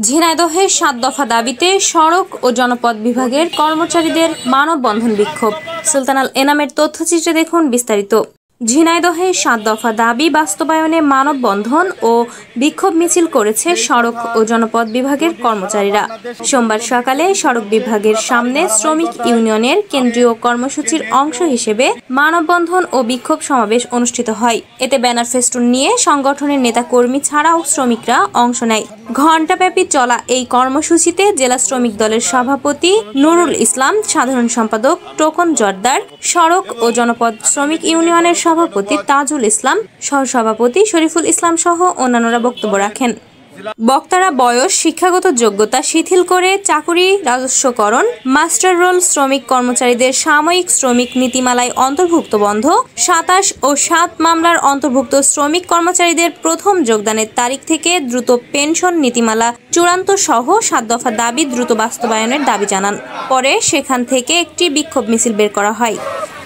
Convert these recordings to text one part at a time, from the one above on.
ঝিনাইদহের ৭ দফা দাবিতে সড়ক ও জনপথ বিভাগের কর্মচারীদের মানববন্ধন বিক্ষোভ। সুলতানাল এনামের তথ্যচিত্রে দেখুন বিস্তারিত। ঝিনাইদহের ৭ দফা দাবি বাস্তবায়নে মানববন্ধন ও বিক্ষোভ মিছিল করেছে সড়ক ও জনপথ বিভাগের কর্মচারীরা। সোমবার সকালে সড়ক বিভাগের সামনে শ্রমিক ইউনিয়নের কেন্দ্রীয় কর্মসূচির অংশ হিসেবে মানববন্ধন ও বিক্ষোভ সমাবেশ অনুষ্ঠিত হয়। এতে ব্যানার ফেস্টুন নিয়ে সংগঠনের নেতাকর্মী ছাড়াও শ্রমিকরা অংশ নেয়। ঘণ্টাব্যাপী চলা এই কর্মসূচিতে জেলা শ্রমিক দলের সভাপতি নুরুল ইসলাম, সাধারণ সম্পাদক টোকন জর্দার, সড়ক ও জনপদ শ্রমিক ইউনিয়নের সভাপতি তাজুল ইসলাম, সহসভাপতি শরীফুল ইসলাম সহ অন্যান্যরা বক্তব্য রাখেন। বক্তারা বয়স, শিক্ষাগত যোগ্যতা শিথিল করে চাকুরি রাজস্বকরণ, মাস্টার রোল শ্রমিক কর্মচারীদের সাময়িক শ্রমিক নীতিমালায় অন্তর্ভুক্ত বন্ধ, ২৭ ও ৭ মামলার অন্তর্ভুক্ত শ্রমিক কর্মচারীদের প্রথম যোগদানের তারিখ থেকে দ্রুত পেনশন নীতিমালা চূড়ান্ত সহ ৭ দফা দাবি দ্রুত বাস্তবায়নের দাবি জানান। পরে সেখান থেকে একটি বিক্ষোভ মিছিল বের করা হয়।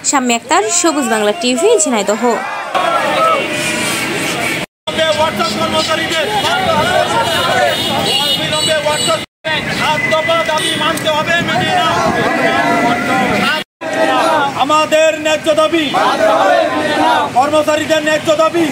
শাম্মী আক্তার, সবুজ বাংলা টিভি, ঝিনাইদহ। আমাদের ন্যায্য দাবি, কর্মচারীদের ন্যায্য দাবি।